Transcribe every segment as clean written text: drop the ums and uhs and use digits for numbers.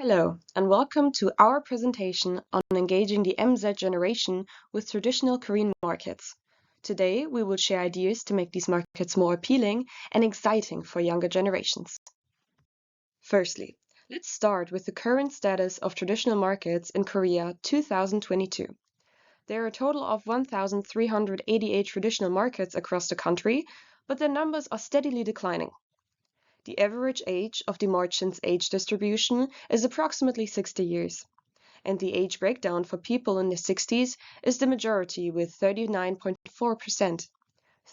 Hello, and welcome to our presentation on engaging the MZ generation with traditional Korean markets. Today, we will share ideas to make these markets more appealing and exciting for younger generations. Firstly, let's start with the current status of traditional markets in Korea 2022. There are a total of 1,388 traditional markets across the country, but their numbers are steadily declining. The average age of the merchants' age distribution is approximately 60 years, and the age breakdown for people in their 60s is the majority with 39.4%.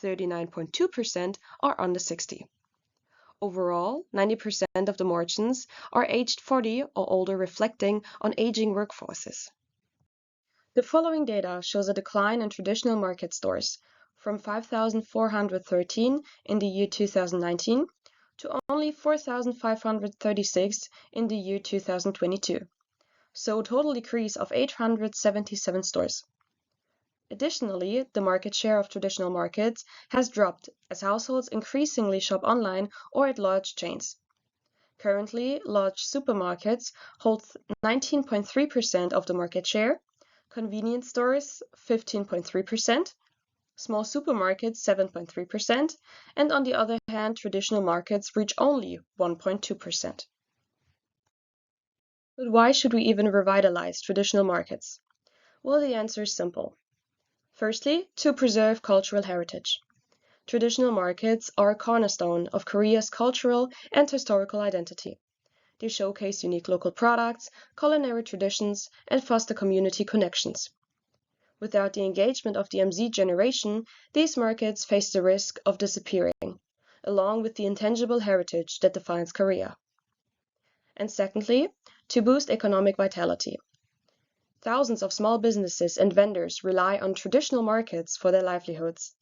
39.2% are under 60. Overall, 90% of the merchants are aged 40 or older, reflecting on aging workforces. The following data shows a decline in traditional market stores from 5,413 in the year 2019 to only 4,536 in the year 2022, so a total decrease of 877 stores. Additionally, the market share of traditional markets has dropped as households increasingly shop online or at large chains. Currently, large supermarkets hold 19.3% of the market share, convenience stores 15.3%, small supermarkets 7.3%, and on the other hand, traditional markets reach only 1.2%. But why should we even revitalize traditional markets? Well, the answer is simple. Firstly, to preserve cultural heritage. Traditional markets are a cornerstone of Korea's cultural and historical identity. They showcase unique local products, culinary traditions, and foster community connections. Without the engagement of the MZ generation, these markets face the risk of disappearing, along with the intangible heritage that defines Korea. And secondly, to boost economic vitality. Thousands of small businesses and vendors rely on traditional markets for their livelihoods.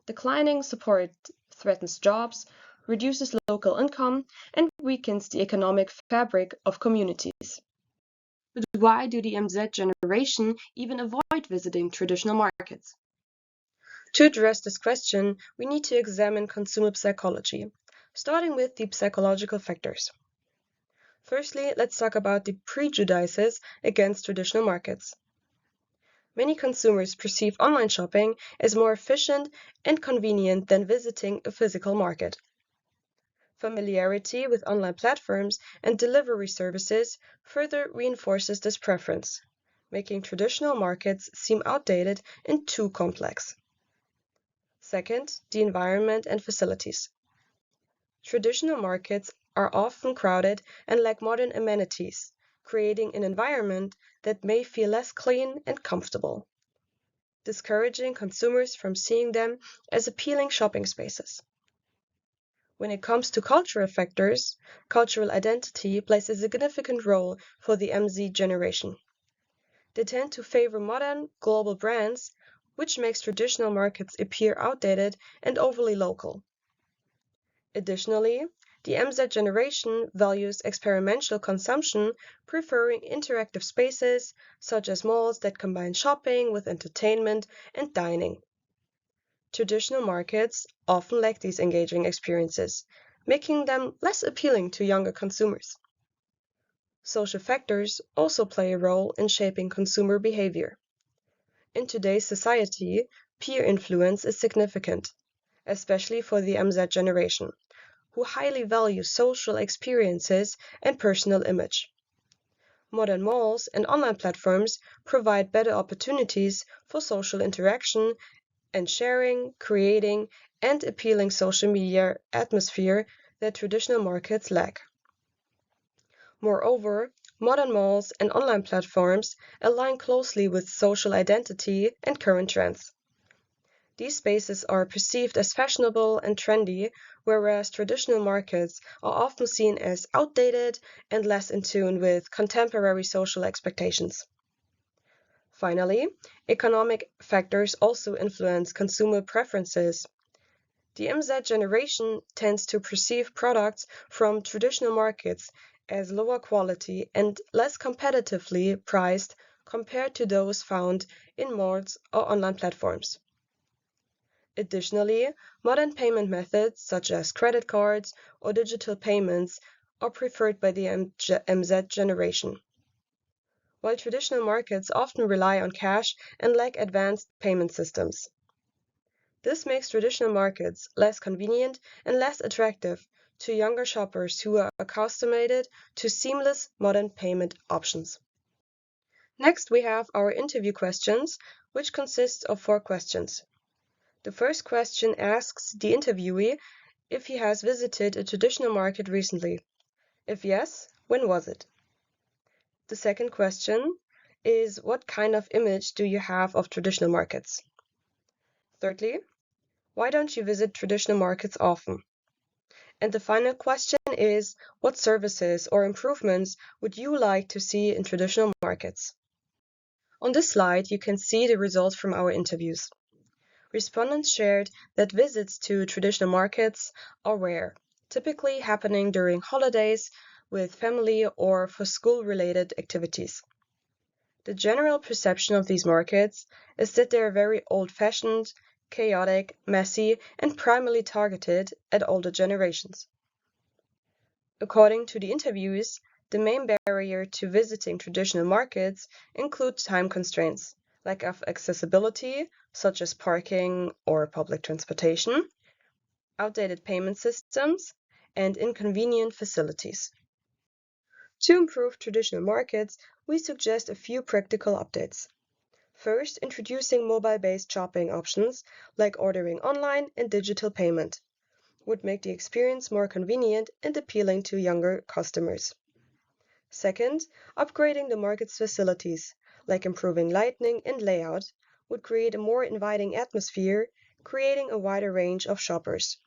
Declining support threatens jobs, reduces local income, and weakens the economic fabric of communities. But why do the MZ generation even avoid visiting traditional markets? To address this question, we need to examine consumer psychology, starting with the psychological factors. Firstly, let's talk about the prejudices against traditional markets. Many consumers perceive online shopping as more efficient and convenient than visiting a physical market. Familiarity with online platforms and delivery services further reinforces this preference, making traditional markets seem outdated and too complex. Second, the environment and facilities. Traditional markets are often crowded and lack modern amenities, creating an environment that may feel less clean and comfortable, discouraging consumers from seeing them as appealing shopping spaces. When it comes to cultural factors, cultural identity plays a significant role for the MZ generation. They tend to favor modern, global brands, which makes traditional markets appear outdated and overly local. Additionally, the MZ generation values experiential consumption, preferring interactive spaces such as malls that combine shopping with entertainment and dining. Traditional markets often lack these engaging experiences, making them less appealing to younger consumers. Social factors also play a role in shaping consumer behavior. In today's society, peer influence is significant, especially for the MZ generation, who highly value social experiences and personal image. Modern malls and online platforms provide better opportunities for social interaction and sharing, creating, and appealing social media atmosphere that traditional markets lack. Moreover, modern malls and online platforms align closely with social identity and current trends. These spaces are perceived as fashionable and trendy, whereas traditional markets are often seen as outdated and less in tune with contemporary social expectations. Finally, economic factors also influence consumer preferences. The MZ generation tends to perceive products from traditional markets as lower quality and less competitively priced compared to those found in malls or online platforms. Additionally, modern payment methods such as credit cards or digital payments are preferred by the MZ generation. While traditional markets often rely on cash and lack advanced payment systems. This makes traditional markets less convenient and less attractive to younger shoppers who are accustomed to seamless modern payment options. Next, we have our interview questions, which consist of 4 questions. The first question asks the interviewee if he has visited a traditional market recently. If yes, when was it? The second question is, what kind of image do you have of traditional markets? Thirdly, why don't you visit traditional markets often? And the final question is, what services or improvements would you like to see in traditional markets? On this slide, you can see the results from our interviews. Respondents shared that visits to traditional markets are rare, typically happening during holidays, with family, or for school-related activities. The general perception of these markets is that they are very old-fashioned, chaotic, messy, and primarily targeted at older generations. According to the interviewees, the main barrier to visiting traditional markets includes time constraints, lack of accessibility, such as parking or public transportation, outdated payment systems, and inconvenient facilities. To improve traditional markets, we suggest a few practical updates. First, introducing mobile-based shopping options like ordering online and digital payment would make the experience more convenient and appealing to younger customers. Second, upgrading the market's facilities, like improving lighting and layout, would create a more inviting atmosphere, creating a wider range of shoppers.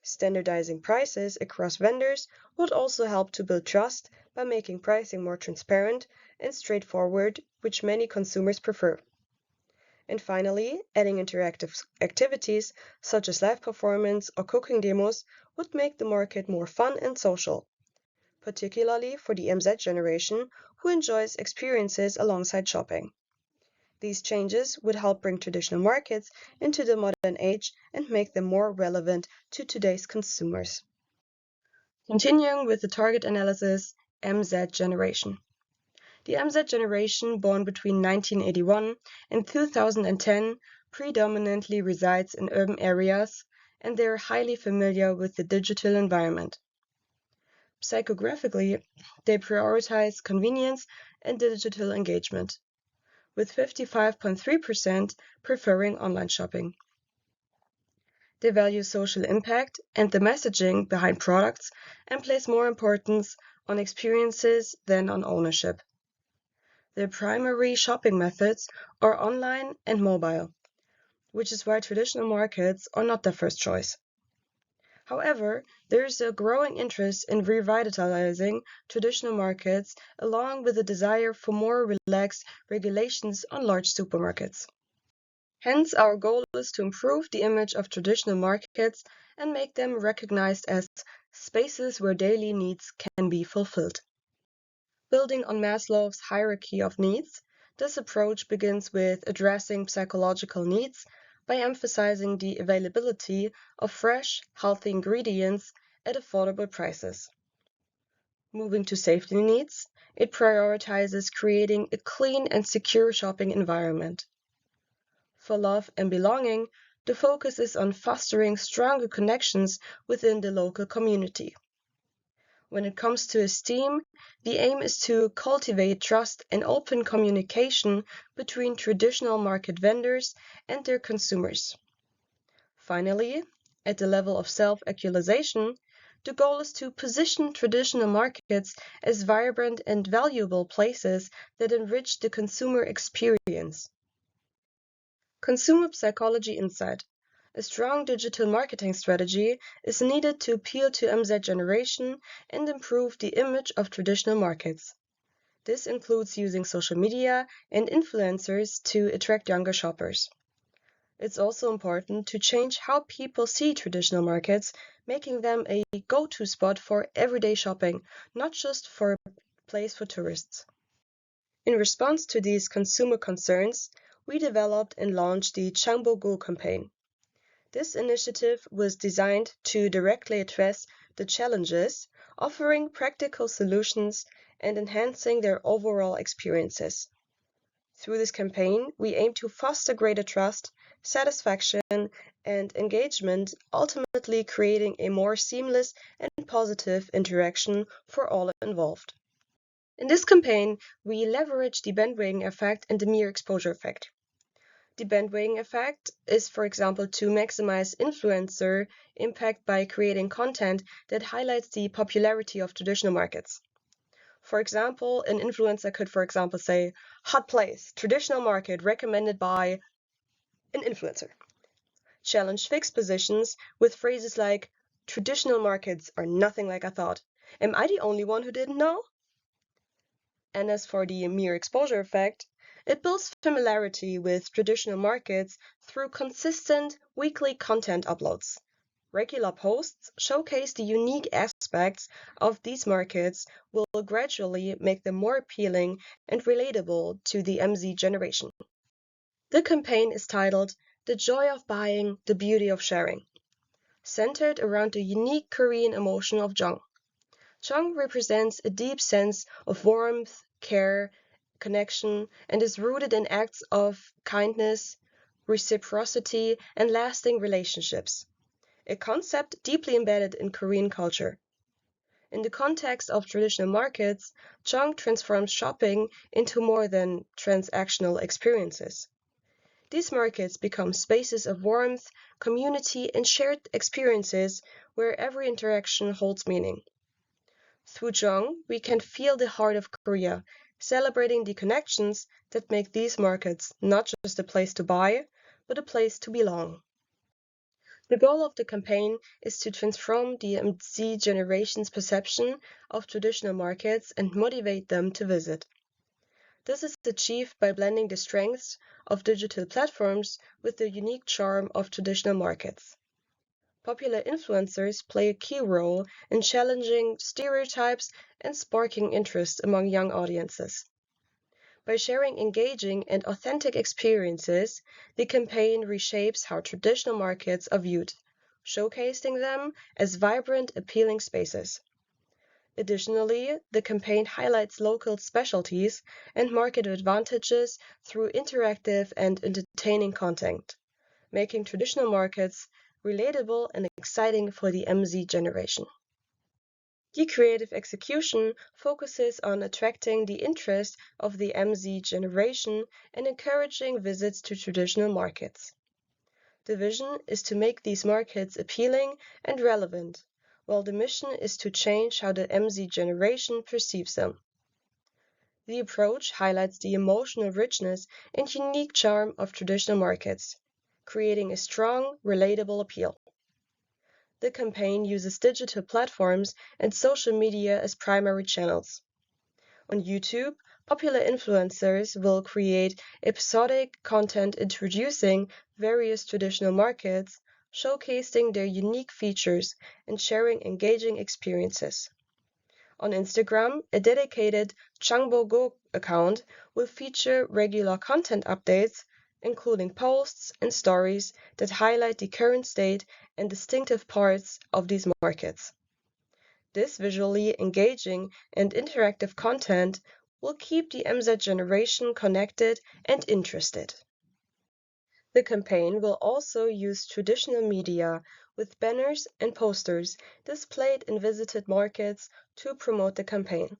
Standardizing prices across vendors would also help to build trust by making pricing more transparent and straightforward, which many consumers prefer. And finally, adding interactive activities such as live performance or cooking demos would make the market more fun and social, particularly for the MZ generation who enjoys experiences alongside shopping. These changes would help bring traditional markets into the modern age and make them more relevant to today's consumers. Continuing with the target analysis, MZ generation. The MZ generation, born between 1981 and 2010, predominantly resides in urban areas, and they are highly familiar with the digital environment. Psychographically, they prioritize convenience and digital engagement, with 55.3% preferring online shopping. They value social impact and the messaging behind products and place more importance on experiences than on ownership. Their primary shopping methods are online and mobile, which is why traditional markets are not their first choice. However, there is a growing interest in revitalizing traditional markets, along with a desire for more relaxed regulations on large supermarkets. Hence, our goal is to improve the image of traditional markets and make them recognized as spaces where daily needs can be fulfilled. Building on Maslow's hierarchy of needs, this approach begins with addressing psychological needs by emphasizing the availability of fresh, healthy ingredients at affordable prices. Moving to safety needs, it prioritizes creating a clean and secure shopping environment. For love and belonging, the focus is on fostering stronger connections within the local community. When it comes to esteem, the aim is to cultivate trust and open communication between traditional market vendors and their consumers. Finally, at the level of self-actualization, the goal is to position traditional markets as vibrant and valuable places that enrich the consumer experience. Consumer psychology insight. A strong digital marketing strategy is needed to appeal to MZ generation and improve the image of traditional markets. This includes using social media and influencers to attract younger shoppers. It's also important to change how people see traditional markets, making them a go-to spot for everyday shopping, not just for a place for tourists. In response to these consumer concerns, we developed and launched the Changbo Go campaign. This initiative was designed to directly address the challenges offering practical solutions and enhancing their overall experiences. Through this campaign, we aim to foster greater trust, satisfaction, and engagement, ultimately creating a more seamless and positive interaction for all involved. In this campaign, we leverage the bandwagon effect and the mere exposure effect. The bandwagon effect is, for example, to maximize influencer impact by creating content that highlights the popularity of traditional markets. For example, an influencer could, for example, say, hot place, traditional market recommended by an influencer. Challenge fixed positions with phrases like, traditional markets are nothing like I thought. Am I the only one who didn't know? And as for the mere exposure effect, it builds familiarity with traditional markets through consistent weekly content uploads. Regular posts showcase the unique aspects of these markets will gradually make them more appealing and relatable to the MZ generation. The campaign is titled The Joy of Buying, the Beauty of Sharing, centered around the unique Korean emotion of Jong. Jong represents a deep sense of warmth, care, connection, and is rooted in acts of kindness, reciprocity, and lasting relationships, a concept deeply embedded in Korean culture. In the context of traditional markets, Jong transforms shopping into more than transactional experiences. These markets become spaces of warmth, community, and shared experiences where every interaction holds meaning. Through Jong, we can feel the heart of Korea, celebrating the connections that make these markets not just a place to buy, but a place to belong. The goal of the campaign is to transform the MZ generation's perception of traditional markets and motivate them to visit. This is achieved by blending the strengths of digital platforms with the unique charm of traditional markets. Popular influencers play a key role in challenging stereotypes and sparking interest among young audiences. By sharing engaging and authentic experiences, the campaign reshapes how traditional markets are viewed, showcasing them as vibrant, appealing spaces. Additionally, the campaign highlights local specialties and market advantages through interactive and entertaining content, making traditional markets relatable and exciting for the MZ generation. The creative execution focuses on attracting the interest of the MZ generation and encouraging visits to traditional markets. The vision is to make these markets appealing and relevant, while the mission is to change how the MZ generation perceives them. The approach highlights the emotional richness and unique charm of traditional markets, creating a strong, relatable appeal. The campaign uses digital platforms and social media as primary channels. On YouTube, popular influencers will create episodic content introducing various traditional markets, showcasing their unique features and sharing engaging experiences. On Instagram, a dedicated Changbo-go account will feature regular content updates, including posts and stories that highlight the current state and distinctive parts of these markets. This visually engaging and interactive content will keep the MZ generation connected and interested. The campaign will also use traditional media with banners and posters displayed in visited markets to promote the campaign.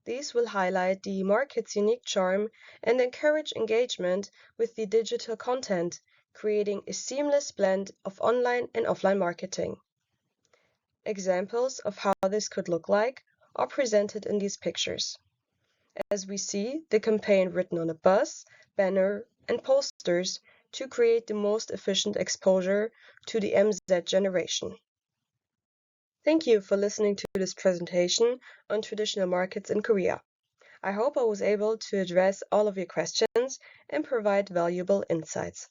These will highlight the market's unique charm and encourage engagement with the digital content, creating a seamless blend of online and offline marketing. Examples of how this could look like are presented in these pictures. As we see, the campaign written on a bus, banner, and posters to create the most efficient exposure to the MZ generation. Thank you for listening to this presentation on traditional markets in Korea. I hope I was able to address all of your questions and provide valuable insights.